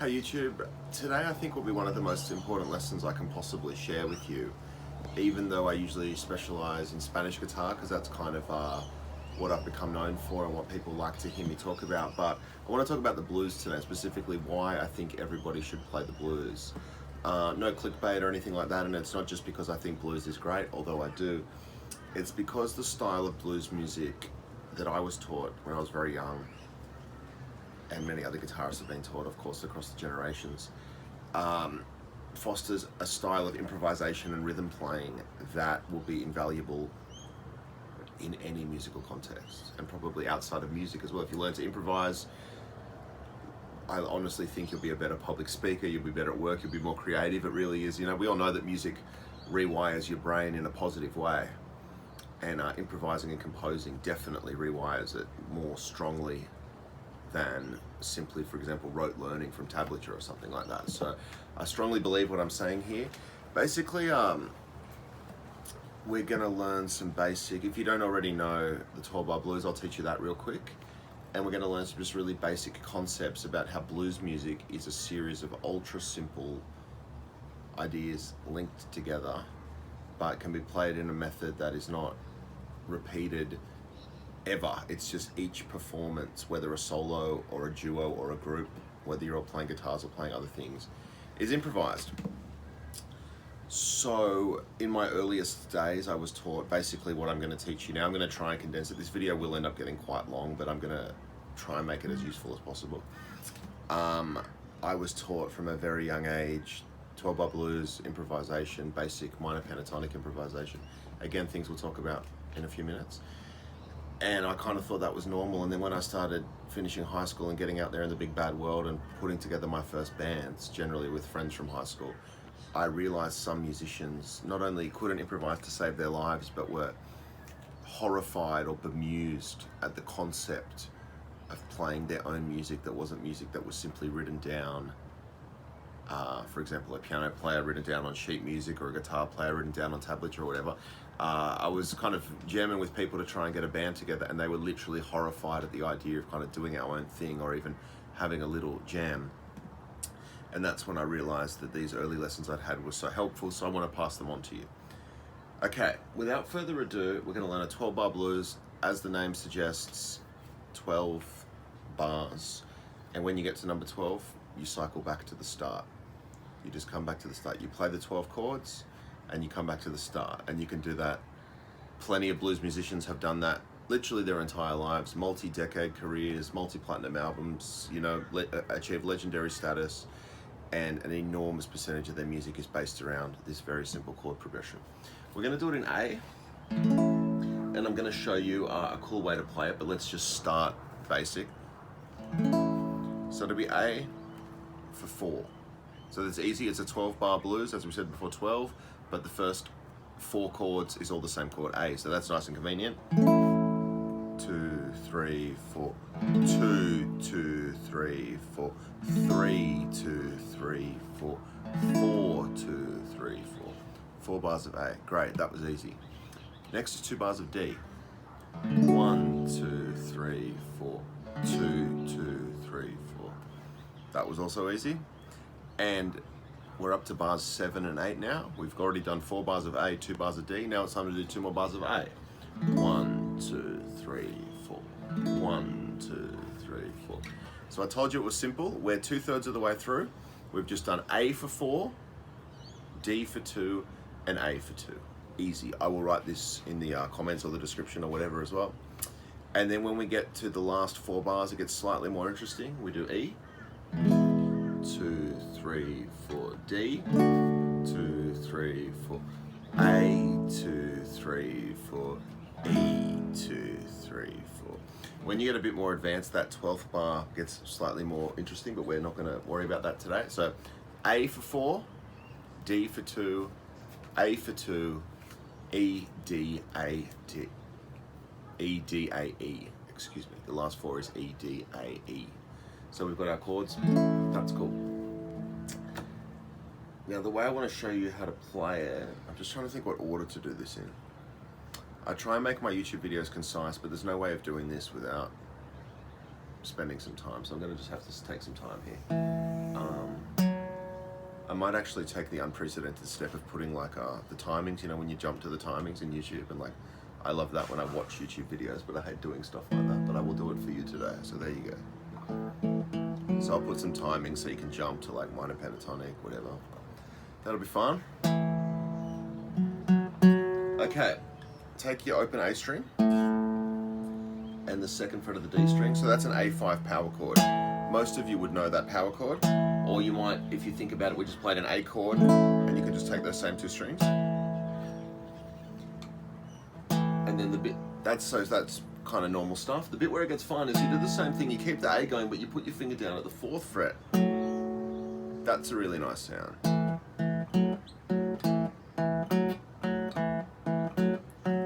Hey YouTube, today I think will be one of the most important lessons I can possibly share with you, even though I usually specialize in Spanish guitar because that's kind of what I've become known for and what people like to hear me talk about. But I want to talk about the blues today, specifically why I think everybody should play the blues. No clickbait or anything like that, and it's not just because I think blues is great, although I do. It's because the style of blues music that I was taught when I was very young, and many other guitarists have been taught, of course, across the generations, fosters a style of improvisation and rhythm playing that will be invaluable in any musical context, and probably outside of music as well. If you learn to improvise, I honestly think you'll be a better public speaker, you'll be better at work, you'll be more creative. It really is. You know, we all know that music rewires your brain in a positive way, and improvising and composing definitely rewires it more strongly than simply, for example, rote learning from tablature or something like that. So I strongly believe what I'm saying here. Basically, we're going to learn some basic, if you don't already know the 12-bar blues, I'll teach you that real quick. And we're going to learn some just really basic concepts about how blues music is a series of ultra simple ideas linked together, but can be played in a method that is not repeated ever. It's just each performance, whether a solo or a duo or a group, whether you're all playing guitars or playing other things, is improvised. So in my earliest days, I was taught basically what I'm going to teach you now. I'm going to try and condense it. This video will end up getting quite long, but I'm going to try and make it as useful as possible. I was taught from a very young age 12-bar blues, improvisation, basic minor pentatonic improvisation. Again, things we'll talk about in a few minutes. And I kind of thought that was normal. And then when I started finishing high school and getting out there in the big bad world and putting together my first bands, generally with friends from high school, I realized some musicians not only couldn't improvise to save their lives, but were horrified or bemused at the concept of playing their own music that wasn't music that was simply written down. For example, a piano player written down on sheet music, or a guitar player written down on tablature or whatever. I was kind of jamming with people to try and get a band together, and they were literally horrified at the idea of kind of doing our own thing or even having a little jam. And that's when I realized that these early lessons I'd had were so helpful, so I want to pass them on to you. Okay, without further ado, we're going to learn a 12-bar blues. As the name suggests, 12 bars. And when you get to number 12, you cycle back to the start. You just come back to the start. You play the 12 chords and you come back to the start. And you can do that. Plenty of blues musicians have done that literally their entire lives. Multi-decade careers, multi-platinum albums, you know, achieve legendary status. And an enormous percentage of their music is based around this very simple chord progression. We're going to do it in A. And I'm going to show you a cool way to play it, but let's just start basic. So it'll be A for 4. So it's easy. It's a 12-bar blues, as we said before, 12, but the first 4 chords is all the same chord, A. So that's nice and convenient. 2, 3, 4. 2, 2, 3, 4. 3, 2, 3, 4. 4, 2, 3, 4. 4 bars of A. Great, that was easy. Next is 2 bars of D. 1, 2, 3, 4. 2, 2, 3, 4. That was also easy. And we're up to bars 7 and 8 now. We've already done 4 bars of A, 2 bars of D. Now it's time to do 2 more bars of A. 1, 2, 3, 4. 1, 2, 3, 4. So I told you it was simple. We're 2/3 of the way through. We've just done A for 4, D for 2, and A for 2. Easy. I will write this in the comments or the description or whatever as well. And then when we get to the last 4 bars, it gets slightly more interesting. We do E. 2, 3, 4, D. 2, 3, 4. A, 2, 3, 4. E, 2, 3, 4. When you get a bit more advanced, that 12th bar gets slightly more interesting, but we're not going to worry about that today. So A for 4, D for 2, A for 2, E, D, A, D. E, D, A, E. Excuse me. The last 4 is E, D, A, E. So we've got our chords. That's cool. Now the way I want to show you how to play it, I'm just trying to think what order to do this in. I try and make my YouTube videos concise, but there's no way of doing this without spending some time. So I'm going to just have to take some time here. I might actually take the unprecedented step of putting like the timings, you know, when you jump to the timings in YouTube, and like, I love that when I watch YouTube videos, but I hate doing stuff like that, but I will do it for you today. So there you go. So I'll put some timings so you can jump to like minor pentatonic, whatever. That'll be fun. Okay, take your open A string and the second fret of the D string. So that's an A5 power chord. Most of you would know that power chord, or you might, if you think about it, we just played an A chord, and you can just take those same two strings. And then the bit, that's kind of normal stuff. The bit where it gets fun is you do the same thing, you keep the A going, but you put your finger down at the 4th fret. That's a really nice sound.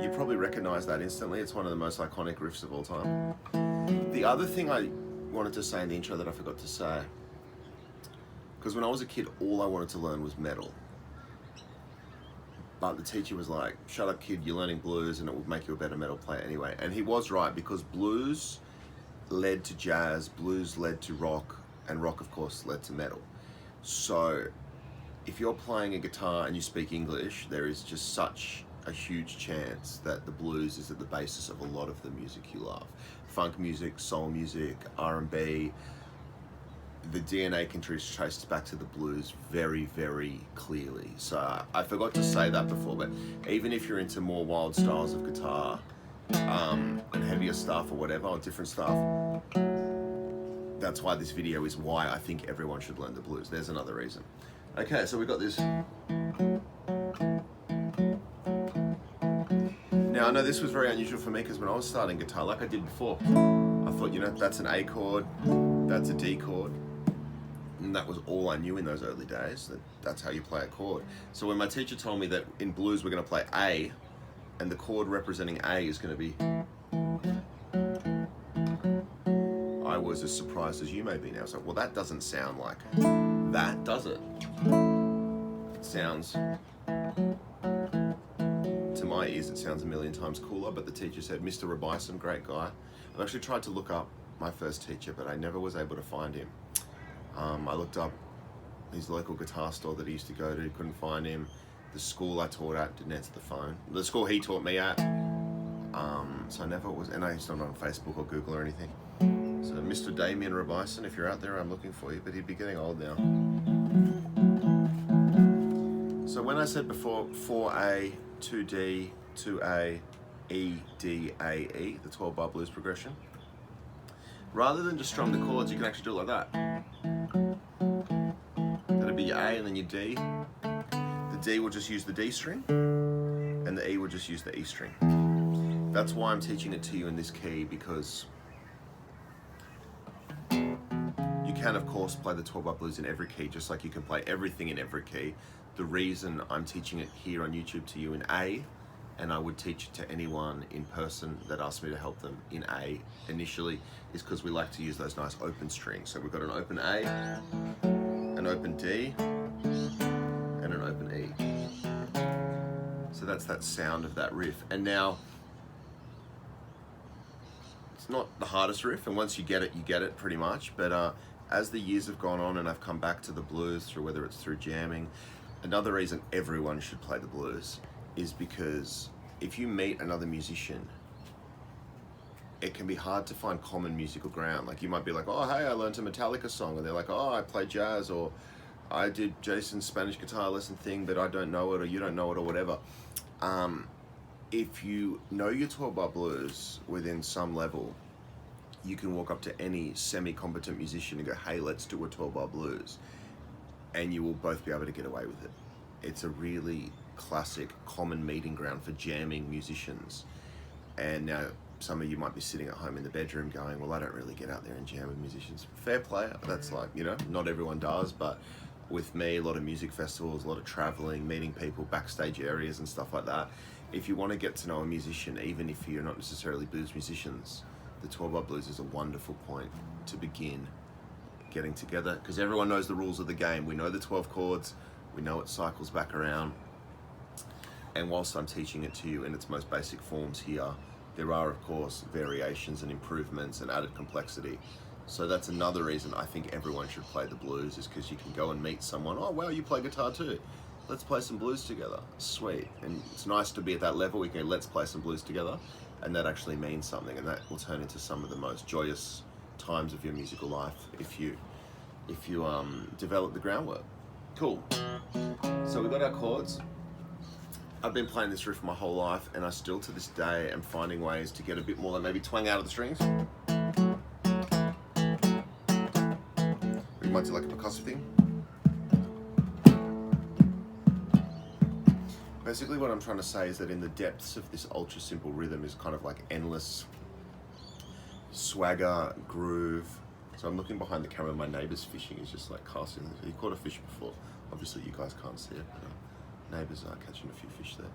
You probably recognize that instantly. It's one of the most iconic riffs of all time. The other thing I wanted to say in the intro that I forgot to say, because when I was a kid, all I wanted to learn was metal. But the teacher was like, shut up kid, you're learning blues and it will make you a better metal player anyway. And he was right, because blues led to jazz, blues led to rock, and rock of course led to metal. So if you're playing a guitar and you speak English, there is just such a huge chance that the blues is at the basis of a lot of the music you love. Funk music, soul music, R&B. The DNA can be traced back to the blues very, very clearly. So I forgot to say that before, but even if you're into more wild styles of guitar and heavier stuff or whatever, or different stuff, that's why this video is why I think everyone should learn the blues. There's another reason. Okay, so we got this. Now I know this was very unusual for me, because when I was starting guitar, like I did before, I thought, you know, that's an A chord, that's a D chord. And that was all I knew in those early days, that's how you play a chord. So when my teacher told me that in blues we're going to play A, and the chord representing A is going to be, I was as surprised as you may be now. I was like, well, that doesn't sound like that, does it? It sounds, to my ears, it sounds a million times cooler. But the teacher said, Mr. Robison, great guy. I've actually tried to look up my first teacher, but I never was able to find him. I looked up his local guitar store that he used to go to, couldn't find him. The school I taught at didn't answer the phone. The school he taught me at, so I never was, and I used to not on Facebook or Google or anything. So Mr. Damien Robison, if you're out there, I'm looking for you, but he'd be getting old now. So when I said before 4A, 2D, 2A, E, D, A, E, the 12-bar blues progression, rather than just strum the chords, you can actually do it like that. That'll be your A and then your D. The D will just use the D string, and the E will just use the E string. That's why I'm teaching it to you in this key, because you can, of course, play the 12-bar blues in every key, just like you can play everything in every key. The reason I'm teaching it here on YouTube to you in A, and I would teach it to anyone in person that asked me to help them in A initially, is because we like to use those nice open strings. So we've got an open A, an open D, and an open E. So that's that sound of that riff. And now, it's not the hardest riff, and once you get it pretty much. But as the years have gone on and I've come back to the blues, through whether it's through jamming, another reason everyone should play the blues is because if you meet another musician, it can be hard to find common musical ground. Like you might be like, oh, hey, I learned a Metallica song. And they're like, oh, I play jazz, or I did Jason's Spanish guitar lesson thing, but I don't know it, or you don't know it, or whatever. If you know your 12-bar blues within some level, you can walk up to any semi-competent musician and go, hey, let's do a 12-bar blues. And you will both be able to get away with it. It's a really classic common meeting ground for jamming musicians. And now some of you might be sitting at home in the bedroom going, well, I don't really get out there and jam with musicians. Fair play. That's like, you know, not everyone does, but with me, a lot of music festivals, a lot of traveling, meeting people, backstage areas and stuff like that. If you want to get to know a musician, even if you're not necessarily blues musicians, the 12-bar blues is a wonderful point to begin getting together, because everyone knows the rules of the game. We know the 12 chords, we know it cycles back around. And whilst I'm teaching it to you in its most basic forms here, there are, of course, variations and improvements and added complexity So that's another reason I think everyone should play the blues, is because you can go and meet someone. Oh wow, you play guitar too. Let's play some blues together. Sweet. And it's nice to be at that level. We can let's play some blues together, and that actually means something, and that will turn into some of the most joyous times of your musical life if you develop the groundwork. Cool. So we've got our chords. I've been playing this riff my whole life, and I still to this day am finding ways to get a bit more, maybe twang out of the strings. We might do like a percussive thing. Basically what I'm trying to say is that in the depths of this ultra simple rhythm is kind of like endless swagger, groove. So I'm looking behind the camera, my neighbour's fishing. He's just like casting. He caught a fish before. Obviously you guys can't see it, but neighbours are catching a few fish there.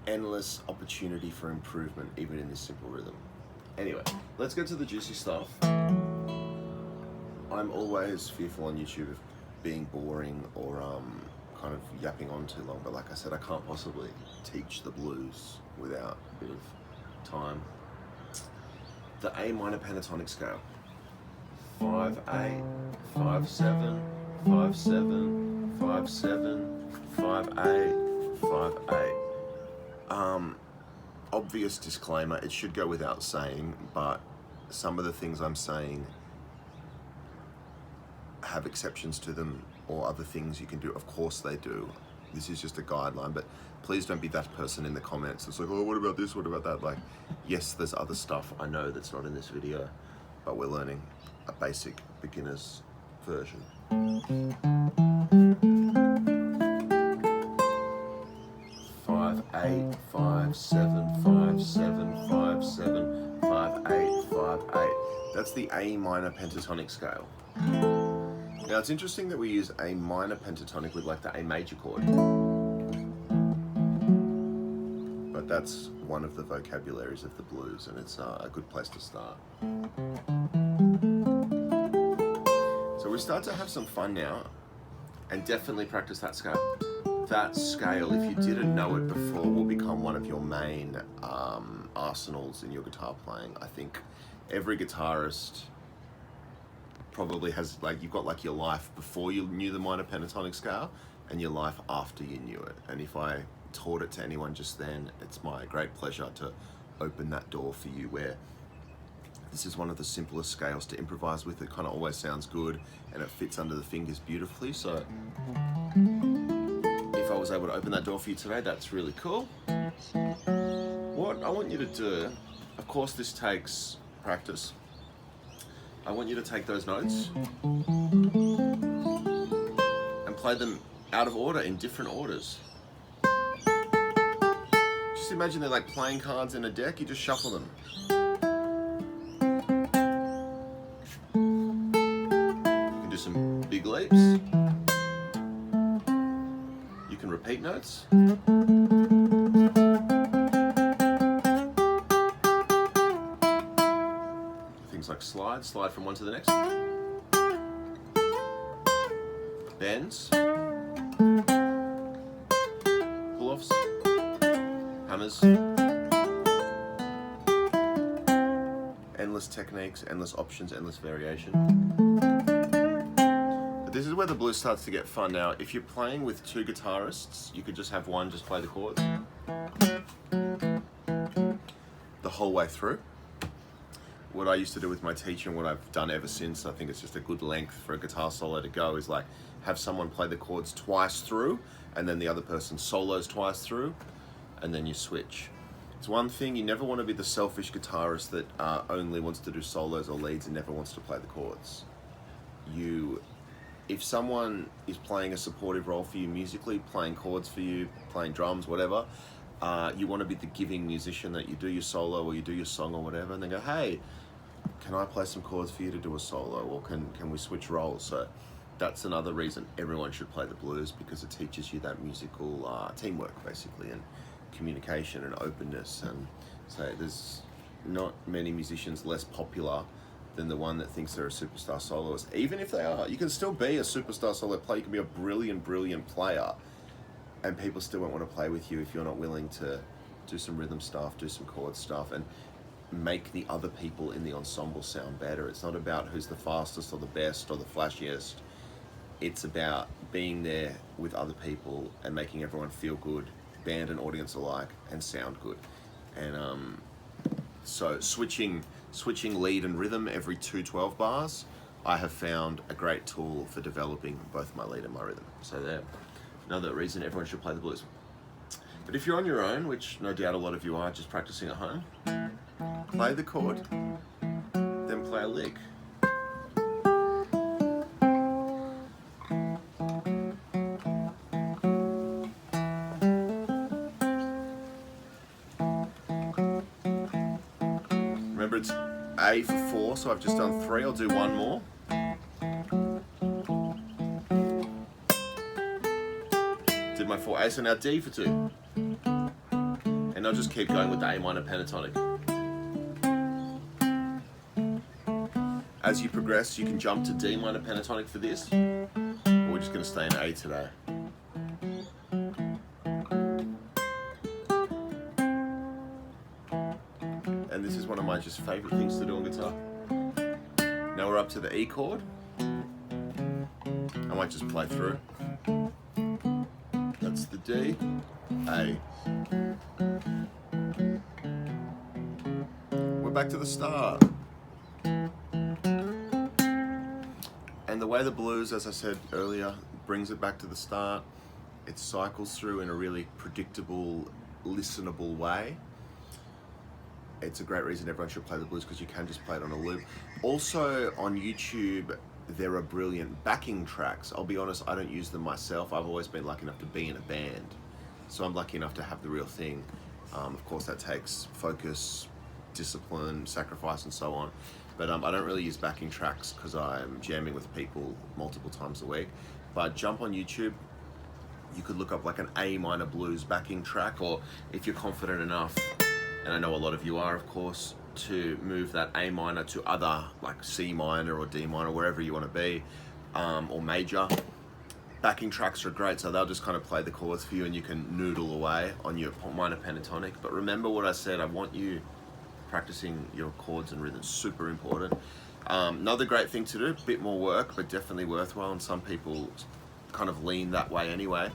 Endless opportunity for improvement even in this simple rhythm. Anyway, let's get to the juicy stuff. I'm always fearful on YouTube of being boring or kind of yapping on too long, but like I said, I can't possibly teach the blues without a bit of time. The A minor pentatonic scale. 5-8, 5-7, 5-7, 5-7, 5-8, 5-8. Obvious disclaimer, it should go without saying, but some of the things I'm saying have exceptions to them, or other things you can do. Of course they do. This is just a guideline, but please don't be that person in the comments. It's like, oh, what about this? What about that? Like, yes, there's other stuff I know that's not in this video, but we're learning a basic beginner's version. 5-8, 5-7, 5-7, 5-7, 5-8, 5-8. That's the A minor pentatonic scale. Now it's interesting that we use A minor pentatonic with like the A major chord, but that's one of the vocabularies of the blues, and it's a good place to start. So we start to have some fun now, and definitely practice that scale. That scale, if you didn't know it before, will become one of your main arsenals in your guitar playing. I think every guitarist probably has, like, you've got like your life before you knew the minor pentatonic scale and your life after you knew it. And if I taught it to anyone just then, it's my great pleasure to open that door for you, where this is one of the simplest scales to improvise with. It kind of always sounds good and it fits under the fingers beautifully. So if I was able to open that door for you today, that's really cool. What I want you to do, of course this takes practice. I want you to take those notes and play them out of order, in different orders. Just imagine they're like playing cards in a deck, you just shuffle them. You can do some big leaps. You can repeat notes. Things like slide from one to the next. Bends. Pull-offs. Hammers. Endless techniques, endless options, endless variation. But this is where the blues starts to get fun. Now, if you're playing with two guitarists, you could just have one just play the chords the whole way through. What I used to do with my teacher, and what I've done ever since, I think it's just a good length for a guitar solo to go, is like have someone play the chords twice through, and then the other person solos twice through, and then you switch. It's one thing, you never want to be the selfish guitarist that only wants to do solos or leads and never wants to play the chords. If someone is playing a supportive role for you musically, playing chords for you, playing drums, whatever, you want to be the giving musician, that you do your solo or you do your song or whatever, and then go, hey, can I play some chords for you to do a solo, or can we switch roles? So that's another reason everyone should play the blues, because it teaches you that musical teamwork, basically, and communication and openness. And so there's not many musicians less popular than the one that thinks they're a superstar soloist. Even if they are, you can still be a superstar solo player. You can be a brilliant player, and people still won't want to play with you if you're not willing to do some rhythm stuff, do some chord stuff. And make the other people in the ensemble sound better. It's not about who's the fastest or the best or the flashiest. It's about being there with other people and making everyone feel good, band and audience alike, and sound good. And so switching lead and rhythm every 2 12 bars, I have found a great tool for developing both my lead and my rhythm. So there, another reason everyone should play the blues. But if you're on your own, which no doubt a lot of you are, just practicing at home, play the chord, then play a lick. Remember, it's A for 4, so I've just done 3. I'll do 1 more. Did my 4 A, so now D for 2. And I'll just keep going with the A minor pentatonic. As you progress, you can jump to D minor pentatonic for this, or we're just going to stay in A today. And this is one of my just favorite things to do on guitar. Now we're up to the E chord. I might just play through. That's the D, A. We're back to the start. And the way the blues, as I said earlier, brings it back to the start, it cycles through in a really predictable, listenable way. It's a great reason everyone should play the blues, because you can just play it on a loop. Also on YouTube, there are brilliant backing tracks. I'll be honest, I don't use them myself. I've always been lucky enough to be in a band, so I'm lucky enough to have the real thing. Of course, that takes focus, discipline, sacrifice, and so on. But I don't really use backing tracks because I'm jamming with people multiple times a week. But jump on YouTube. You could look up like an A minor blues backing track, or if you're confident enough, and I know a lot of you are, of course, to move that A minor to other, like C minor or D minor, wherever you want to be, or major. Backing tracks are great, so they'll just kind of play the chords for you and you can noodle away on your minor pentatonic. But remember what I said, I want you practicing your chords and rhythms, super important. Another great thing to do, a bit more work, but definitely worthwhile, and some people kind of lean that way anyway.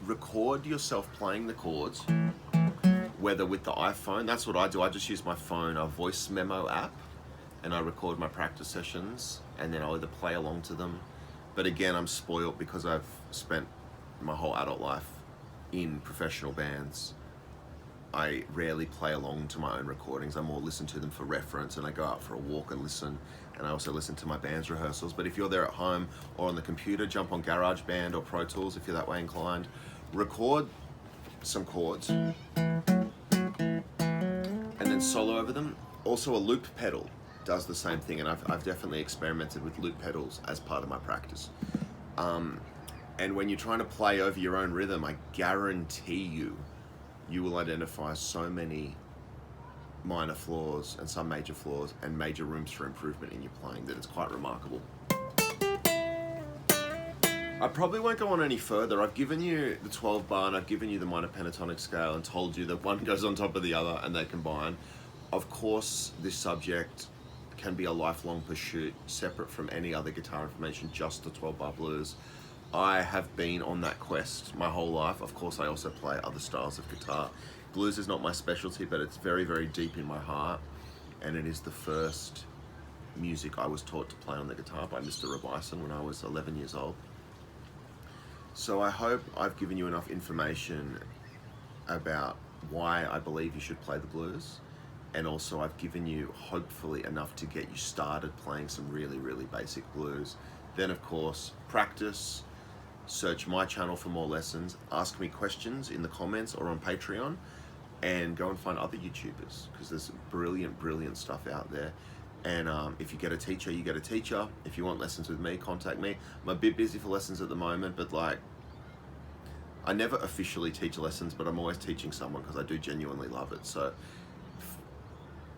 Record yourself playing the chords, whether with the iPhone, that's what I do. I just use my phone, a voice memo app, and I record my practice sessions, and then I'll either play along to them. But again, I'm spoiled because I've spent my whole adult life in professional bands. I rarely play along to my own recordings. I more listen to them for reference, and I go out for a walk and listen, and I also listen to my band's rehearsals. But if you're there at home or on the computer, jump on GarageBand or Pro Tools if you're that way inclined. Record some chords and then solo over them. Also, a loop pedal does the same thing, and I've definitely experimented with loop pedals as part of my practice. And when you're trying to play over your own rhythm, I guarantee you will identify so many minor flaws and some major flaws and major rooms for improvement in your playing that it's quite remarkable. I probably won't go on any further. I've given you the 12 bar and I've given you the minor pentatonic scale and told you that one goes on top of the other and they combine. Of course, this subject can be a lifelong pursuit separate from any other guitar information, just the 12 bar blues. I have been on that quest my whole life. Of course, I also play other styles of guitar. Blues is not my specialty, but it's very, very deep in my heart. And it is the first music I was taught to play on the guitar by Mr. Robison when I was 11 years old. So I hope I've given you enough information about why I believe you should play the blues. And also I've given you, hopefully, enough to get you started playing some really, really basic blues. Then, of course, practice. Search my channel for more lessons, ask me questions in the comments or on Patreon, and go and find other YouTubers, because there's brilliant, brilliant stuff out there. And if you get a teacher, you get a teacher. If you want lessons with me, contact me. I'm a bit busy for lessons at the moment, but like, I never officially teach lessons, but I'm always teaching someone because I do genuinely love it. So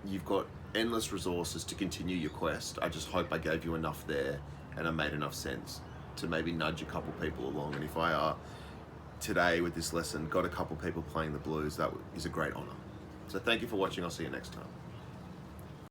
you've got endless resources to continue your quest. I just hope I gave you enough there and I made enough sense to maybe nudge a couple people along. And if I today with this lesson got a couple people playing the blues, that is a great honor. So thank you for watching. I'll see you next time.